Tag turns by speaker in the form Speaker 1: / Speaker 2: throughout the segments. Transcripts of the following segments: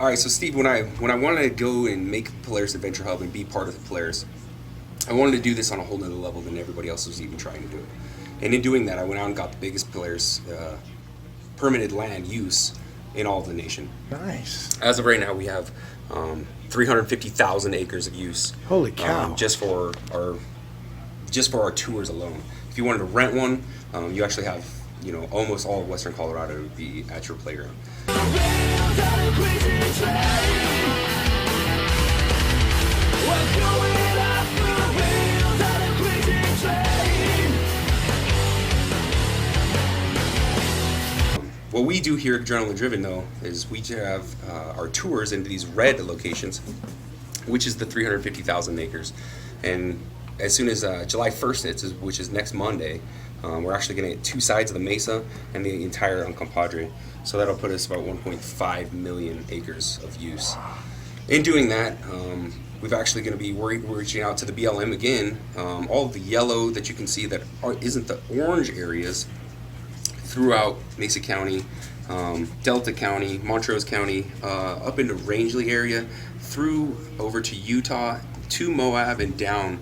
Speaker 1: All right, so Steve, when I wanted to go and make Polaris Adventure Hub and be part of the Polaris, I wanted to do this on a whole nother level than everybody else was even trying to do it. And in doing that, I went out and got the biggest Polaris permitted land use in all of the nation.
Speaker 2: Nice.
Speaker 1: As of right now, we have 350,000 acres of use.
Speaker 2: Holy cow!
Speaker 1: Just for our tours alone. If you wanted to rent one, you actually have, you know, almost all of Western Colorado would be at your playground. What we do here at Adrenaline Driven, though, is we have our tours into these red locations, which is the 350,000 acres. And as soon as July 1st, which is next Monday, we're actually going to get 2 sides of the mesa and the entire Uncompahgre. So that'll put us about 1.5 million acres of use. In doing that, we've actually going to be reaching out to the BLM again. All of the yellow that you can see that isn't the orange areas throughout Mesa County, Delta County, Montrose County, up into Rangeley area, through over to Utah, to Moab and down.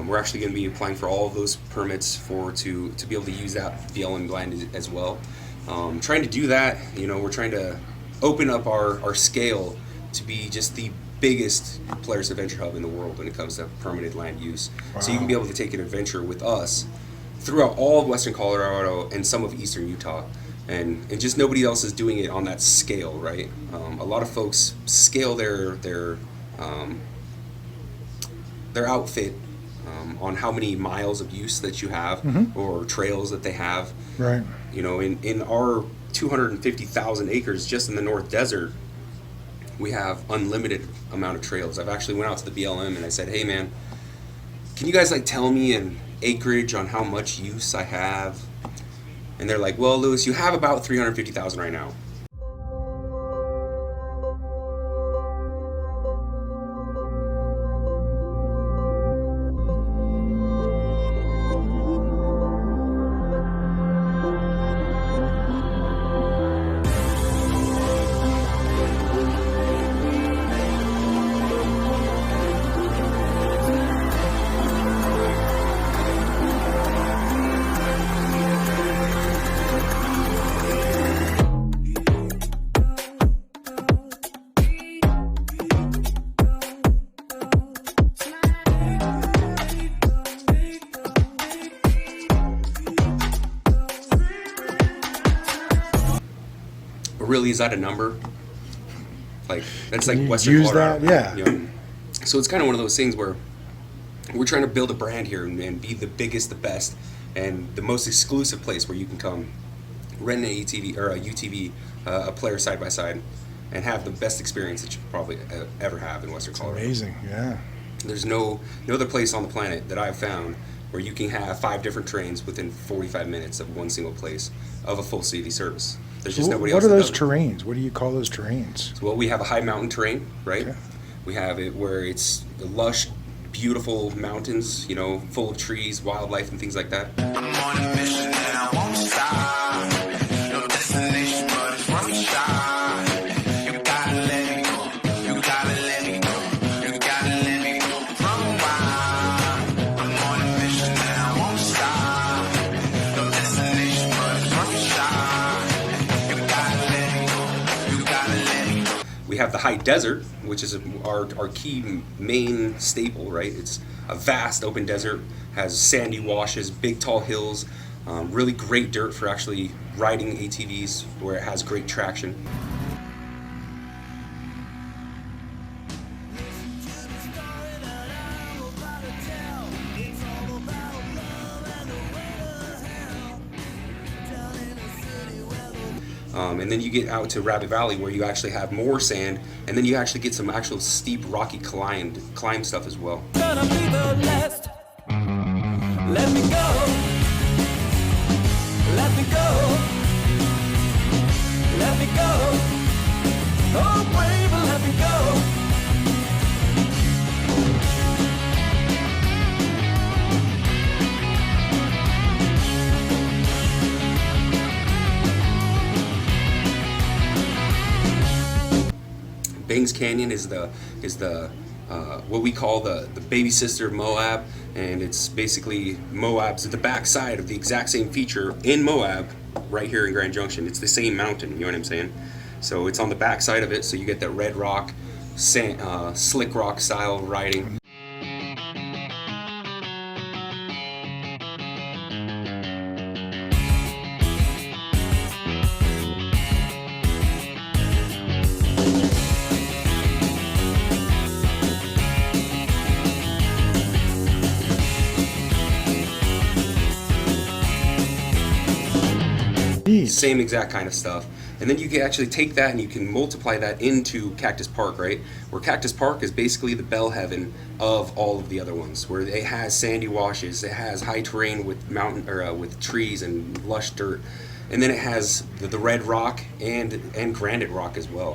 Speaker 1: We're actually going to be applying for all of those permits to be able to use that BLM land as well. Trying to do that, you know, we're trying to open up our scale to be just the biggest Polaris Adventure Hub in the world when it comes to permitted land use. Wow. So you can be able to take an adventure with us throughout all of Western Colorado and some of Eastern Utah. And just nobody else is doing it on that scale, right? A lot of folks scale their outfit on how many miles of use that you have, or trails that they have.
Speaker 2: Right.
Speaker 1: You know, in our 250,000 acres just in the North Desert, we have unlimited amount of trails. I've actually went out to the BLM and I said, hey man, can you guys like tell me an acreage on how much use I have? And they're like, well, Lewis, you have about 350,000 right now. Really, is that a number? Like, that's like Western Colorado.
Speaker 2: That? Yeah.
Speaker 1: You know? So it's kind of one of those things where we're trying to build a brand here and be the biggest, the best, and the most exclusive place where you can come rent an ATV or a UTV, a Polaris side by side, and have the best experience that you could probably ever have in Western Colorado.
Speaker 2: Amazing, yeah.
Speaker 1: There's no other place on the planet that I've found where you can have 5 different trains within 45 minutes of one single place of a full city service. There's just nobody else.
Speaker 2: What are those terrains? What do you call those terrains?
Speaker 1: Well, we have a high mountain terrain, right?
Speaker 2: Okay.
Speaker 1: We have it where it's lush, beautiful mountains, you know, full of trees, wildlife, and things like that.
Speaker 3: I'm on a mission and I won't stop. No destination, but it's one shot. You gotta let me go. You gotta let me go. You gotta let me go from a while. I'm on a mission and I won't stop. No destination, but it's one shot. You gotta let me go. You gotta let me go.
Speaker 1: We have the high desert, which is our key main staple, right? It's a vast open desert, has sandy washes, big tall hills, really great dirt for actually riding ATVs where it has great traction. And then you get out to Rabbit Valley where you actually have more sand, and then you actually get some actual steep rocky climb stuff as well.
Speaker 4: Gonna be the last. Let me go. Let me go. Let me go. Oh, baby, let me go.
Speaker 1: Bangs Canyon is the what we call the baby sister of Moab, and it's basically Moab's the backside of the exact same feature in Moab, right here in Grand Junction. It's the same mountain, you know what I'm saying? So it's on the backside of it, so you get that red rock, slick rock style riding.
Speaker 2: Neat.
Speaker 1: Same exact kind of stuff. And then you can actually take that and you can multiply that into Cactus Park, right? Where Cactus Park is basically the bell heaven of all of the other ones, where it has sandy washes, it has high terrain with mountain or with trees and lush dirt, and then it has the red rock and granite rock as well.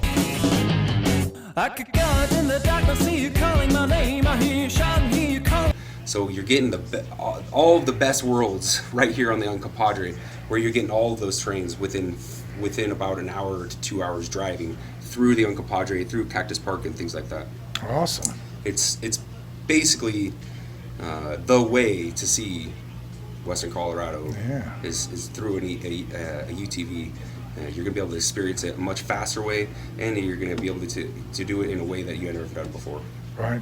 Speaker 4: I could go in the darkness, see you calling my name. I hear you shouting, hear you calling.
Speaker 1: So you're getting all of the best worlds right here on the Uncompahgre, where you're getting all of those terrains within about an hour to 2 hours driving through the Uncompahgre, through Cactus Park and things like that.
Speaker 2: Awesome.
Speaker 1: It's basically the way to see Western Colorado
Speaker 2: Yeah.
Speaker 1: is through a UTV. You're gonna be able to experience it a much faster way, and you're gonna be able to do it in a way that you had never done before.
Speaker 2: Right.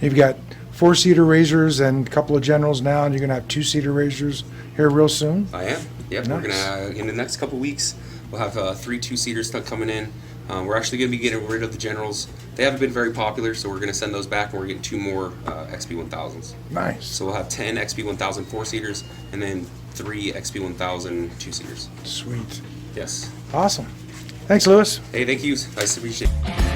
Speaker 2: You've got 4-seater razors and a couple of generals now, and you're going to have 2-seater razors here real soon.
Speaker 1: I am. Yep.
Speaker 2: Nice.
Speaker 1: We're gonna in the next couple weeks we'll have 3 2-seaters coming in. We're actually gonna be getting rid of the generals. They haven't been very popular, so we're gonna send those back, and we're getting 2 more XP1000s.
Speaker 2: Nice.
Speaker 1: So we'll have 10 XP1000 4-seaters and then 3 XP1000 2-seaters.
Speaker 2: Sweet.
Speaker 1: Yes.
Speaker 2: Awesome. Thanks, Lewis.
Speaker 1: Hey, thank you. I appreciate it.